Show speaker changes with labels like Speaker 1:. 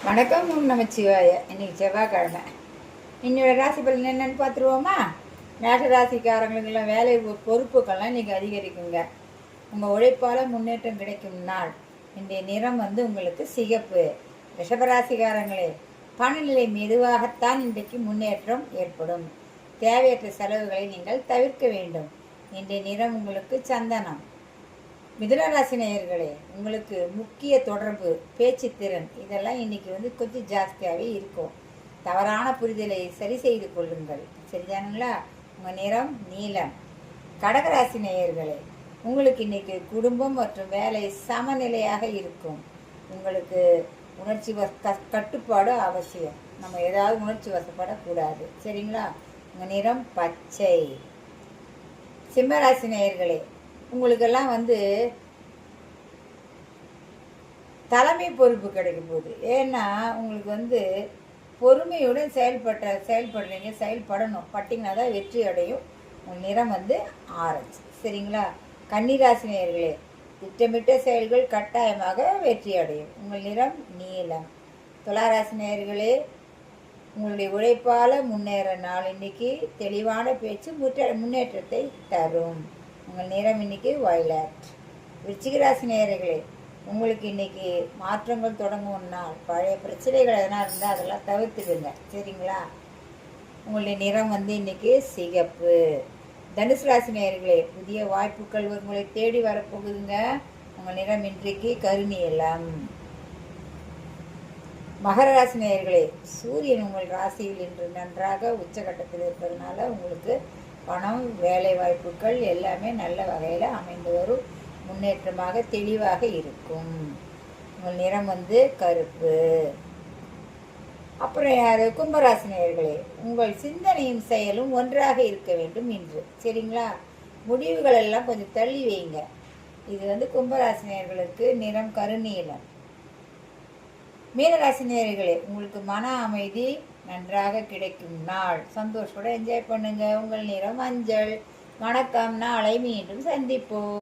Speaker 1: வணக்கம் நமச்சிவாய. இன்னைக்கு செவ்வாய்க்கிழமை. இன்னோட ராசி பலன் என்னன்னு பார்த்துருவோமா? மேஷ ராசிக்காரங்களுக்கெல்லாம் வேலை பொறுப்புக்கெல்லாம் இன்னைக்கு அதிகரிக்குங்க. உங்கள் உழைப்பால் முன்னேற்றம் கிடைக்கும் நாள். இன்றைய நிறம் உங்களுக்கு சிகப்பு. ரிஷபராசிக்காரங்களே, பணநிலை மெதுவாகத்தான் இன்றைக்கு முன்னேற்றம் ஏற்படும். தேவையற்ற செலவுகளை நீங்கள் தவிர்க்க வேண்டும். இன்றைய நிறம் உங்களுக்கு சந்தனம். மிதுனராசி நேயர்களே, உங்களுக்கு முக்கிய தொடர்பு, பேச்சு திறன் இதெல்லாம் இன்னைக்கு கொஞ்சம் ஜாஸ்தியாகவே இருக்கும். தவறான புரிதலை சரி செய்து கொள்ளுங்கள். சரிதானுங்களா? உங்கள் நிறம் நீலம். கடகராசி நேயர்களே, உங்களுக்கு இன்னைக்கு குடும்பம் மற்றும் வேலை சமநிலையாக இருக்கும். உங்களுக்கு உணர்ச்சி கட்டுப்பாடு அவசியம். நம்ம ஏதாவது உணர்ச்சி வசப்படக்கூடாது. சரிங்களா? உங்கள் நிறம் பச்சை. சிம்மராசி நேயர்களே, உங்களுக்கெல்லாம் தலைமை பொறுப்பு கிடைக்கும் போது. ஏன்னா உங்களுக்கு பொறுமையுடன் செயல்படணும். பட்டிங்கன்னா தான் வெற்றி அடையும். உங்கள் நிறம் ஆரஞ்சு. சரிங்களா? கன்னிராசி நேயர்களே, திட்டமிட்ட செயல்கள் கட்டாயமாக வெற்றி அடையும். உங்கள் நிறம் நீலம். துளாராசி நேயர்களே, உங்களுடைய உழைப்பால் முன்னேற நாள் இன்னைக்கு. தெளிவான பேச்சு முன்னேற்றத்தை தரும். உங்கள் நிறம் இன்னைக்கு வயலட். விருச்சிகராசி நேயர்களே, உங்களுக்கு இன்னைக்கு மாற்றங்கள் தொடங்கும் நாள். பழைய பிரச்சனைகள் எதனா இருந்தால் அதெல்லாம் தவிர்த்துடுங்க. சரிங்களா? உங்களுடைய நிறம் இன்னைக்கு சிகப்பு. தனுசு ராசி நேயர்களே, புதிய வாய்ப்புகள் உங்களை தேடி வரப்போகுதுங்க. உங்கள் நிறம் இன்றைக்கு கருநீலம். மகர ராசி நேயர்களே, சூரியன் உங்கள் ராசியில் இன்று நன்றாக உச்சகட்டத்தில் இருப்பதனால உங்களுக்கு பணம், வேலை வாய்ப்புகள் எல்லாமே நல்ல வகையில் அமைந்து வரும். முன்னேற்றமாக தெளிவாக இருக்கும். உங்கள் நிறம் கருப்பு. அப்புறம் யார்? கும்பராசி நேயர்களே, உங்கள் சிந்தனையும் செயலும் ஒன்றாக இருக்க வேண்டும் இன்று. சரிங்களா? முடிவுகள் எல்லாம் கொஞ்சம் தள்ளி வைங்க. இது கும்பராசி நேயர்களுக்கு நிறம் கருநீலம். மீனராசி நேயர்களே, உங்களுக்கு மன அமைதி நன்றாக கிடைக்கும் நாள். சந்தோஷோட என்ஜாய் பண்ணுங்க. உங்கள் நிறம் மஞ்சள். வணக்கம். நாளை மீண்டும் சந்திப்போம்.